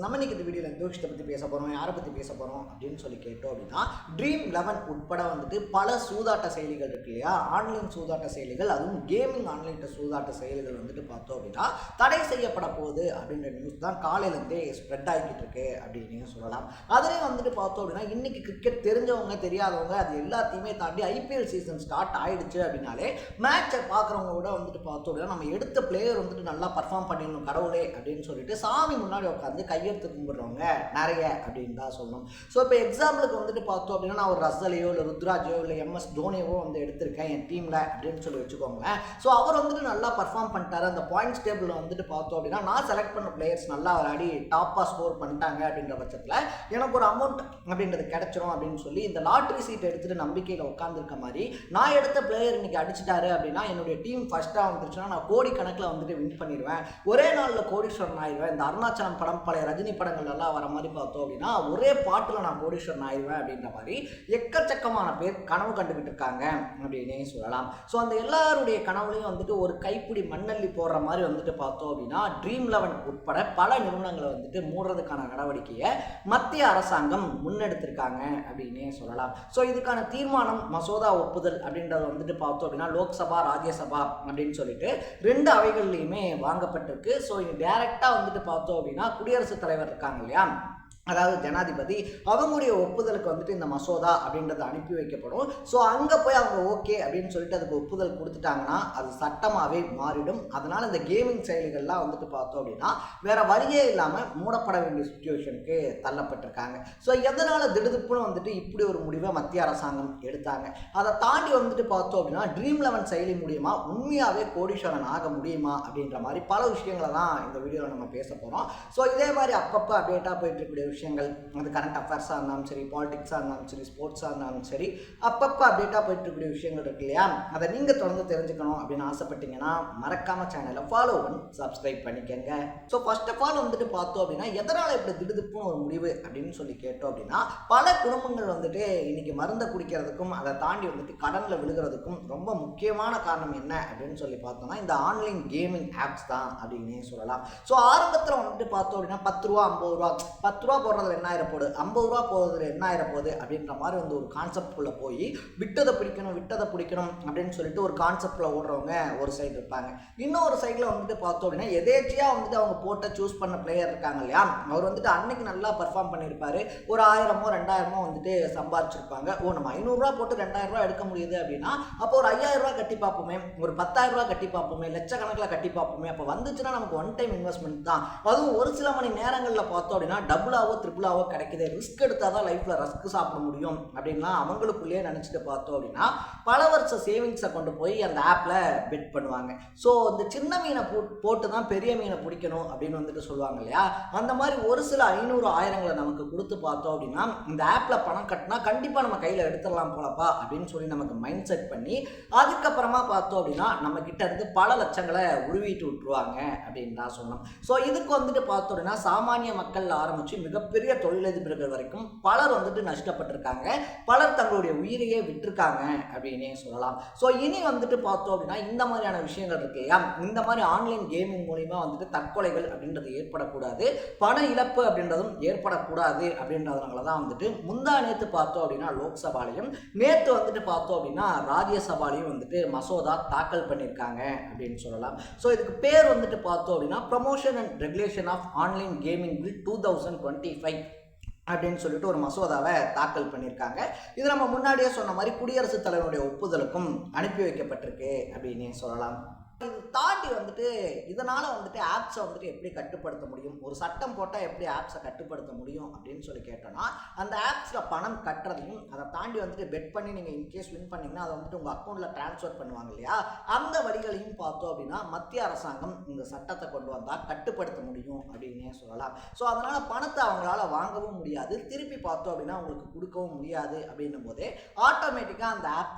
நம்ம இன்னைக்கு இந்த வீடியோவில் எந்த விஷயத்தை பற்றி பேச போகிறோம், யாரை பற்றி பேச போகிறோம் அப்படின்னு சொல்லி கேட்டோம் அப்படின்னா, Dream11 உட்பட வந்துட்டு பல சூதாட்ட செயலிகள் இருக்கு இல்லையா, ஆன்லைன் சூதாட்ட செயலிகள், அதுவும் கேமிங் ஆன்லைன் சூதாட்ட செயலிகள் வந்துட்டு பார்த்தோம் அப்படின்னா தடை செய்யப்பட போகுது அப்படின்ற நியூஸ் தான் காலையிலேருந்தே ஸ்ப்ரெட் ஆகிக்கிட்டு இருக்கு அப்படின்னு சொல்லலாம். அதிலே வந்துட்டு பார்த்தோம் அப்படின்னா இன்னைக்கு கிரிக்கெட் தெரிஞ்சவங்க தெரியாதவங்க அது எல்லாத்தையுமே தாண்டி ஐபிஎல் சீசன் ஸ்டார்ட் ஆயிடுச்சு அப்படின்னாலே மேட்சை பார்க்குறவங்க கூட வந்துட்டு பார்த்தோம் அப்படின்னா நம்ம எடுத்த பிளேயர் வந்துட்டு நல்லா பர்ஃபார்ம் பண்ணிடணும் கடவுளே அப்படின்னு சொல்லிட்டு சாமி முன்னாடி உட்காந்து கையெழுத்து கும்பிடுறவங்க நிறைய அப்படின்னு தான் சொல்லணும். ஸோ இப்போ எக்ஸாம்பிளுக்கு வந்துட்டு பார்த்தோம் அப்படின்னா நான் ஒரு ரசலையோ இல்லை ருத்ராஜோ இல்லை எம்எஸ் தோனியவோ வந்து எடுத்திருக்கேன் என் டீமில் அப்படின்னு சொல்லி வச்சுக்கோங்களேன். ஸோ அவர் வந்துட்டு நல்லா பர்ஃபார்ம் பண்ணிட்டாரு, அந்த பாயிண்ட்ஸ் டேபிளில் வந்துட்டு பார்த்தோம் அப்படின்னா நான் செலக்ட் பண்ண பிளேயர்ஸ் நல்லா விளையாடி டாப்பாக ஸ்கோர் பண்ணிட்டாங்க அப்படின்ற பட்சத்தில் எனக்கு ஒரு அமௌண்ட் அப்படின்றது கிடைச்சிரும் அப்படின்னு சொல்லி இந்த லாட்ரி சீட் எடுத்துகிட்டு நம்பிக்கையில் உட்காந்துருக்க மாதிரி நான் எடுத்த பிளேயர் இன்னைக்கு அடிச்சிட்டாரு அப்படின்னா என்னுடைய டீம் ஃபர்ஸ்ட்டாக வந்துருச்சுன்னா நான் கோடி கணக்கில் வந்துட்டு வின் பண்ணிடுவேன், ஒரே நாளில் கோடீஸ்வரன் ஆயிடுவேன். இந்த அருணாச்சலம் படம் பழைய ரஜினி படங்கள் எல்லாம் வர மாதிரி பார்த்தோம் அப்படின்னா ஒரே பாட்டில் நான் கோடீஸ்வரன் ஆயிடுவேன் அப்படின்ற மாதிரி எக்கச்சக்கமான பேர் கனவு கண்டுகிட்டு இருக்காங்க அப்படின்னே சொல்லலாம். ஸோ அந்த எல்லாருடைய கனவுலையும் வந்துட்டு ஒரு கைப்பிடி மண்ணள்ளி போடுற மாதிரி வந்துட்டு பார்த்தோம் அப்படின்னா Dream11 உட்பட பல நிறுவனங்களை வந்துட்டு மூடுறதுக்கான நடவடிக்கையை மத்திய அரசாங்கம் முன்னெடுத்திருக்காங்க அப்படின்னே சொல்லலாம். ஸோ இதுக்கான தீர்மானம் மசோதா ஒப்புதல் அப்படின்றத வந்துட்டு பார்த்தோம் அப்படின்னா லோக்சபா ராஜ்யசபா அப்படின்னு சொல்லிட்டு ரெண்டு அவைகள்லையுமே வாங்கப்பட்டிருக்கு. ஸோ இது டைரக்டாக வந்துட்டு பார்த்தோம் அப்படின்னா குடியரசுத் தலைவர் இருக்காங்க இல்லையா, அதாவது ஜனாதிபதி, அவங்களுடைய ஒப்புதலுக்கு வந்துட்டு இந்த மசோதா அப்படின்றது அனுப்பி வைக்கப்படும். ஸோ அங்கே போய் அவங்க ஓகே அப்படின்னு சொல்லிட்டு அதுக்கு ஒப்புதல் கொடுத்துட்டாங்கன்னா அது சட்டமாகவே மாறிடும். அதனால் இந்த கேமிங் செயலிகள்லாம் வந்துட்டு பார்த்தோம் அப்படின்னா வேற வழியே இல்லாமல் மூடப்பட வேண்டிய சுச்சுவேஷனுக்கு தள்ளப்பட்டிருக்காங்க. ஸோ எதனால் திடுதுப்புன்னு வந்துட்டு இப்படி ஒரு முடிவை மத்திய அரசாங்கம் எடுத்தாங்க, அதை தாண்டி வந்துட்டு பார்த்தோம் அப்படின்னா Dream11 செயலி மூலியமா உண்மையாகவே கோடீஸ்வரன் ஆக முடியுமா அப்படின்ற மாதிரி பல விஷயங்களை தான் இந்த வீடியோவில் நம்ம பேச போகிறோம். ஸோ இதே மாதிரி அப்பப்போ அப்டேட்டாக போயிட்டு இருக்கக்கூடிய விஷயங்கள், அது கரண்ட் அஃபேர்ஸாக இருந்தாலும் சரி, பாலிடிக்ஸாக இருந்தாலும் சரி, ஸ்போர்ட்ஸாக இருந்தாலும் சரி, அப்பப்போ அப்டேட்டாக போயிட்டு இருக்கக்கூடிய விஷயங்கள் இருக்கு இல்லையா, அதை நீங்கள் தொடர்ந்து தெரிஞ்சுக்கணும் அப்படின்னு ஆசைப்பட்டீங்கன்னா மறக்காம சேனலை ஃபாலோ பண்ணி சப்ஸ்கிரைப் பண்ணிக்கங்க. ஸோ ஃபர்ஸ்ட் ஆஃப் ஆல் வந்துட்டு பார்த்தோம் அப்படின்னா எதனால் இப்படி திடுதுப்புன்னு ஒரு முடிவு அப்படின்னு சொல்லி கேட்டோம் அப்படின்னா பல குடும்பங்கள் வந்துட்டு இன்னைக்கு மருந்தை குடிக்கிறதுக்கும் அதை தாண்டி வந்துட்டு கடனில் விழுகிறதுக்கும் ரொம்ப முக்கியமான காரணம் என்ன அப்படின்னு சொல்லி பார்த்தோம்னா இந்த ஆன்லைன் கேமிங் ஆப்ஸ் தான் அப்படின்னே சொல்லலாம். ஸோ ஆரம்பத்தில் வந்துட்டு பார்த்தோம் அப்படின்னா 10 ரூபா 50 ரூபா, 10 ரூபா போடுறதுல என்ன ஆயிரப்போகுது, 50 ரூபா போடுறதுல என்ன ஆயிரப்போகுது அப்படின்ற மாதிரி வந்து ஒரு கான்செப்ட்குள்ளே போய் விட்டதை பிடிக்கணும் அப்படின்னு சொல்லிட்டு ஒரு கான்செப்டில் ஓடுறவங்க ஒரு சைடு இருப்பாங்க. இன்னொரு சைடில் வந்துட்டு பார்த்தோம் அப்படின்னா எதேச்சியாக வந்துட்டு அவங்க போட்ட சூஸ் பண்ண பிளேயர் இருக்காங்க இல்லையா, அவர் வந்துட்டு அன்னைக்கு நல்லா பர்ஃபார்ம் பண்ணியிருப்பாரு, ஒரு 1000மோ 2000மோ வந்துட்டு சம்பாதிச்சிருப்பாங்க. ஓ நம்ம 500 ரூபா போட்டு 2000 ரூபா எடுக்க முடியுது அப்படின்னா அப்போ ஒரு 5000 ரூபா கட்டி பார்ப்போமே, ஒரு 10,000 ரூபா கட்டி பார்ப்போமே, லட்சக்கணக்கில் கட்டி பார்ப்போமே, அப்போ வந்துச்சுன்னா நமக்கு ஒன் டைம் இன்வெஸ்ட்மெண்ட் தான், அதுவும் ஒரு சில மணி நேரங்களில் பார்த்தோம் அப்படின்னா டபுளாவோ ட்ரிபிளாவோ கிடைக்குது, ரிஸ்க் எடுத்தால் தான் லைஃப்பில் ரஸ்க் சாப்பிட முடியும் அப்படின்லாம் அவங்களுக்குள்ளேயே நினச்சிட்டு பார்த்தோம் அப்படின்னா பல வருஷ சேவிங்ஸை கொண்டு போய் அந்த ஆப்பில் பெட் பண்ணுவாங்க. ஸோ இந்த சின்ன மீனை போட்டு தான் பெரிய மீனை பிடிக்கணும் அப்படின்னு வந்துட்டு சொல்லுவாங்க இல்லையா, அந்த மாதிரி ஒரு சில 500 ஆயிரங்களை நமக்கு கொடுத்து பார்த்தோம் அப்படின்னா இந்த ஆப்பில் பணம் கட்டினா கண்டிப்பாக நம்ம கையில் எடுத்துடலாம் போலப்பா அப்படின்னு சொல்லி நமக்கு மைண்ட் செட் பண்ணி அதுக்கப்புறமா பார்த்தோம் அப்படின்னா நம்ம கிட்ட இருந்து பல லட்சங்களை உருவிட்டு விட்டுருவாங்க அப்படின்னு தான் சொல்லணும். ஸோ இதுக்கு வந்துட்டு பார்த்தோம் அப்படின்னா சாமானிய மக்கள் ஆரம்பிச்சு மிகப்பெரிய தொழிலதிபர்கள் வரைக்கும் பலர் வந்துட்டு நஷ்டப்பட்டிருக்காங்க, பலர் தங்களுடைய உயிரையே விட்டுருக்காங்க அப்படின்னே சொல்லலாம். ஸோ இனி வந்துட்டு பார்த்தோம் அப்படின்னா இந்த மாதிரியான விஷயங்கள் இருக்கு இல்லையா, இந்த மாதிரி ஆன்லைன் கேமிங் மூலிமா வந்துட்டு தற்கொலைகள் அப்படின்றது ஏற்படக்கூடாது, பண இழப்பு அப்படின்றதும் ஏற்படக்கூடாது அப்படின்றதுனால தான் வந்துட்டு முந்தா நேற்று பார்த்தோம் அப்படின்னா லோக்சபாலையும் நேற்று வந்துட்டு பார்த்தோம் அப்படின்னா ராஜ்யசபாலையும் வந்துட்டு மசோதா தாக்கல் பண்ணியிருக்காங்க அப்படின்னு சொல்லலாம். ஸோ இதுக்கு பேர் வந்துட்டு பார்த்தோம் அப்படின்னா promotion and regulation of online gaming bill 2025 அப்படின்னு சொல்லிட்டு ஒரு மசோதாவை தாக்கல் பண்ணியிருக்காங்க. இது நம்ம முன்னாடியே சொன்ன மாதிரி குடியரசுத் தலைவருடைய ஒப்புதலுக்கும் அனுப்பி வைக்கப்பட்டிருக்கு அப்படின்னே சொல்லலாம். இது தாண்டி வந்துட்டு இதனால் வந்துட்டு ஆப்ஸை வந்துட்டு எப்படி கட்டுப்படுத்த முடியும், ஒரு சட்டம் போட்டால் எப்படி ஆப்ஸை கட்டுப்படுத்த முடியும் அப்படின்னு சொல்லி கேட்டோன்னா அந்த ஆப்ஸில் பணம் கட்டுறதையும் அதை தாண்டி வந்துட்டு பெட் பண்ணி நீங்கள் இன்கேஸ் வின் பண்ணிங்கன்னா அதை வந்துட்டு உங்கள் அக்கௌண்ட்டில் ட்ரான்ஸ்ஃபர் பண்ணுவாங்க இல்லையா, அந்த வழிகளையும் பார்த்தோம் அப்படின்னா மத்திய அரசாங்கம் இந்த சட்டத்தை கொண்டு வந்தால் கட்டுப்படுத்த முடியும் அப்படின்னே சொல்லலாம். ஸோ அதனால் பணத்தை அவங்களால வாங்கவும் முடியாது, திருப்பி பார்த்தோம் அப்படின்னா அவங்களுக்கு கொடுக்கவும் முடியாது அப்படின்னும் போதே ஆட்டோமேட்டிக்காக அந்த ஆப்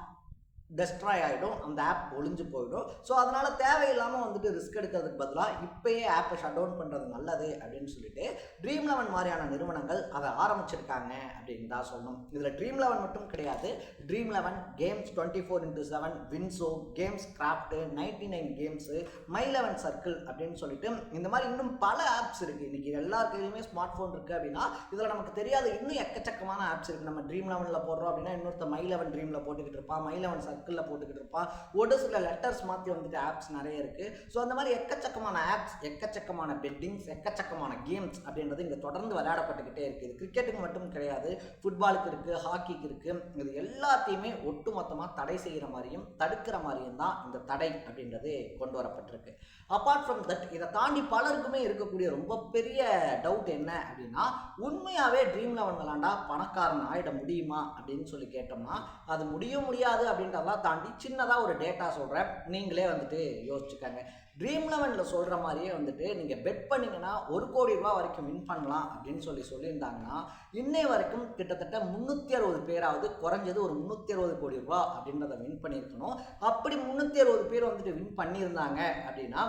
டெஸ்ட்ராய் ஆகிடும், அந்த ஆப் ஒளிஞ்சு போயிடும். ஸோ அதனால் தேவையில்லாமல் வந்துட்டு ரிஸ்க் எடுக்கிறதுக்கு பதிலாக இப்போயே ஆப்பை ஷட் டவுன் பண்ணுறது நல்லது அப்படின்னு சொல்லிட்டு Dream11 மாதிரியான நிறுவனங்கள் அதை ஆரம்பிச்சிருக்காங்க அப்படின்னு தான் சொல்லணும். இதில் Dream11 மட்டும் கிடையாது, Dream11 games 24x7, Winzo games, craft 99 games, My11 circle அப்படின்னு சொல்லிட்டு இந்த மாதிரி இன்னும் பல ஆப்ஸ் இருக்குது. இன்றைக்கி எல்லார் கையிலுமே ஸ்மார்ட் ஃபோன் இருக்குது அப்படின்னா இதில் நமக்கு தெரியாத இன்னும் எக்கச்சக்கமான ஆப்ஸ் இருக்குது. நம்ம Dream11ல் போடுறோம் அப்படின்னா இன்னொருத்த My11 ட்ரீமில் போட்டுக்கிட்டு இருப்பான், My11 சர்க்கிளில் போட்டுக்கிட்டு இருப்பான், ஒரு சில லெட்டர்ஸ் மாற்றி வந்துட்டு ஆப்ஸ் நிறைய இருக்குது. ஸோ அந்த மாதிரி எக்கச்சக்கமான ஆப்ஸ், எக்கச்சக்கமான பெட்டிங்ஸ், எக்கச்சக்கமான கேம்ஸ் அப்படின்றது இங்கே தொடர்ந்து விளையாடப்பட்டுக்கிட்டே இருக்குது. இது கிரிக்கெட்டுக்கு மட்டும் கிடையாது, ஃபுட்பாலுக்கு இருக்குது, ஹாக்கிக்கு இருக்குது. இது எல்லாத்தையுமே ஒட்டுமொத்தமாக தடை செய்கிற மாதிரியும் தடுக்கிற மாதிரியும் தான் இந்த தடை அப்படின்றது கொண்டு வரப்பட்டிருக்கு. அப்பார்ட் ஃப்ரம் தட், இதை தாண்டி பலருக்குமே இருக்கக்கூடிய ரொம்ப பெரிய டவுட் என்ன அப்படின்னா, உண்மையாகவே Dream11 விளாண்டா பணக்காரன் ஆகிட முடியுமா அப்படின்னு சொல்லி கேட்டோம்னா அது முடியாது அப்படின்றதெல்லாம் தாண்டி சின்னதாக ஒரு டேட்டா சொல்கிறேன், நீங்களே வந்துட்டு யோசிச்சுக்கோங்க. Dream11ல் சொல்கிற மாதிரியே வந்துட்டு நீங்கள் பெட் பண்ணிங்கன்னா 1 கோடி ரூபா வரைக்கும் வின் பண்ணலாம் அப்படின்னு சொல்லியிருந்தாங்கன்னா இன்னை வரைக்கும் கிட்டத்தட்ட 360 பேராவது குறைஞ்சது ஒரு 360 கோடி ரூபா அப்படின்றத வின் பண்ணியிருக்கணும். அப்படி 360 பேர் வந்துட்டு வின் பண்ணியிருந்தாங்க அப்படின்னா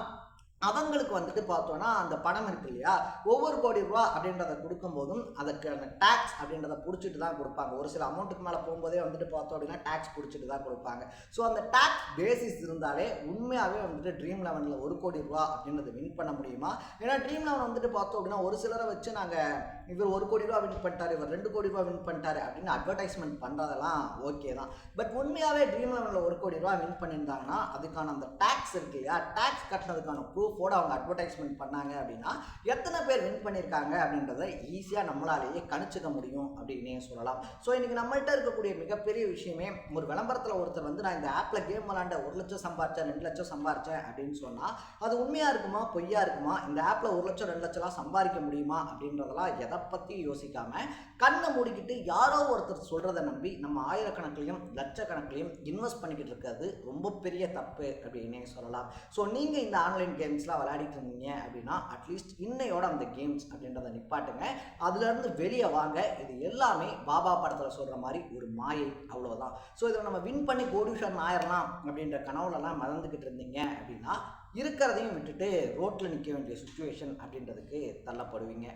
அவங்களுக்கு வந்துட்டு பார்த்தோன்னா அந்த பணம் இருக்கு இல்லையா, ஒவ்வொரு கோடி ரூபா அப்படின்றத கொடுக்கும்போதும் அதுக்கான டேக்ஸ் அப்படின்றத பிடிச்சிட்டு தான் கொடுப்பாங்க. ஒரு சில அமௌண்ட்டுக்கு மேலே போகும்போதே வந்துட்டு பார்த்தோம் அப்படின்னா டேக்ஸ் பிடிச்சிட்டு தான் கொடுப்பாங்க. ஸோ அந்த டேக்ஸ் பேசிஸ் இருந்தாலே உண்மையாகவே வந்துட்டு Dream11ல் 1 கோடி ரூபா அப்படின்றத வின் பண்ண முடியுமா? ஏன்னா Dream11 வந்துட்டு பார்த்தோம் அப்படின்னா ஒரு சிலரை வச்சு நாங்கள் இவர் 1 கோடி ரூபா வின் பண்ணிட்டாரு, இவர் 2 கோடி ரூபா வின் பண்ணிட்டாரு அப்படின்னு அட்வர்டைஸ்மெண்ட் பண்ணுறதெல்லாம் ஓகே தான். பட் உண்மையாகவே Dream11ல் 1 கோடி ரூபா வின் பண்ணியிருந்தாங்கன்னா அதுக்கான அந்த டேக்ஸ் இருக்கு இல்லையா, டேக்ஸ் கட்டினதுக்கான ப்ரூஃப் அவங்க அட்வர்டைஸ்மெண்ட் பண்ணாங்க அப்படின்னா எத்தனை பேர் வின் பண்ணியிருக்காங்க அப்படின்றத ஈஸியாக நம்மளாலேயே கணிச்சுக்க முடியும் அப்படின்னே சொல்லலாம். ஸோ இன்றைக்கி நம்மள்கிட்ட இருக்கக்கூடிய மிகப்பெரிய விஷயமே, ஒரு விளம்பரத்தில் ஒருத்தர் வந்து நான் இந்த ஆப்பில் கேம் விளாண்ட 1 லட்சம் சம்பாரிச்சேன், 2 லட்சம் சம்பாரிச்சேன் அப்படின்னு சொன்னால் அது உண்மையாக இருக்குமா பொய்யா இருக்குமா, இந்த ஆப்பில் 1 லட்சம் 2 லட்சம்லாம் சம்பாதிக்க முடியுமா அப்படின்றதெல்லாம் எதை பற்றி யோசிக்காமல் கண்ணை மூடிக்கிட்டு யாரோ ஒருத்தர் சொல்கிறத நம்பி நம்ம ஆயிரக்கணக்கிலையும் லட்சக்கணக்கிலையும் இன்வெஸ்ட் பண்ணிக்கிட்டு இருக்கிறது ரொம்ப பெரிய தப்பு அப்படின்னே சொல்லலாம். ஸோ நீங்கள் இந்த ஆன்லைன் கேம்ஸ் விளையாடிட்டு இருந்தீங்க அப்படின்னா அட்லீஸ்ட் இன்னையோட அந்த கேம்ஸ் அப்படின்றத நிப்பாட்டுங்க, அதுலேருந்து வெளியே வாங்க. இது எல்லாமே பாபா படத்தில் சொல்கிற மாதிரி ஒரு மாயை, அவ்வளோதான். ஸோ இதில் நம்ம வின் பண்ணி கோடீஸ்வரன் ஆயிடலாம் அப்படின்ற கனவுலலாம் மறந்துக்கிட்டு இருந்தீங்க அப்படின்னா இருக்கிறதையும் விட்டுட்டு ரோட்டில் நிற்க வேண்டிய சுச்சுவேஷன் அப்படின்றதுக்கு தள்ளப்படுவீங்க.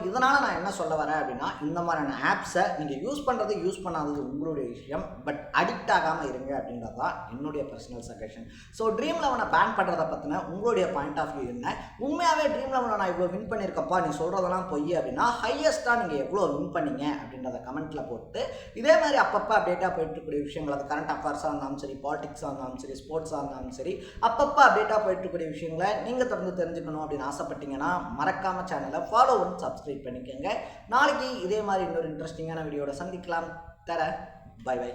இதனால் நான் என்ன சொல்ல வரேன் அப்படின்னா, இந்த மாதிரியான ஆப்ஸை நீங்கள் யூஸ் பண்ணாதது உங்களுடைய விஷயம், பட் அடிக்ட் ஆகாமல் இருங்க அப்படின்றது தான் என்னுடைய personal suggestion. So Dream11 pan பண்ணுறதை பற்றின உங்களுடைய பாயிண்ட் ஆஃப் வியூ என்ன? உண்மையாகவே Dream11 நான் இவ்வளோ வின் பண்ணியிருக்கப்பா, நீ சொல்கிறதெல்லாம் பொய் அப்படின்னா ஹையஸ்ட்டாக நீங்கள் எவ்வளோ வின் பண்ணீங்க அப்படின்றத கமெண்ட்டில் போட்டு இதே மாதிரி அப்பப்போ அப்டேட்டாக போயிட்டுருக்கூடிய விஷயங்கள், அது கரண்ட் அஃபேர்ஸாக இருந்தாலும் சரி, பாலிடிக்ஸாக இருந்தாலும் சரி, ஸ்போர்ட்ஸாக இருந்தாலும் சரி, அப்பப்போ அப்டேட்டாக போயிட்டுருக்கூடிய விஷயங்களை நீங்கள் தொடர்ந்து தெரிஞ்சுக்கணும் அப்படின்னு ஆசைப்பட்டீங்கன்னா மறக்காமல் சேனலை ஃபாலோ பண்ணி சப்ஸ்கிரைப் பண்ணிக்கோங்க. நாளைக்கு இதே மாதிரி இன்னொரு இன்ட்ரெஸ்டிங்கான வீடியோட சந்திக்கலாம். Bye by.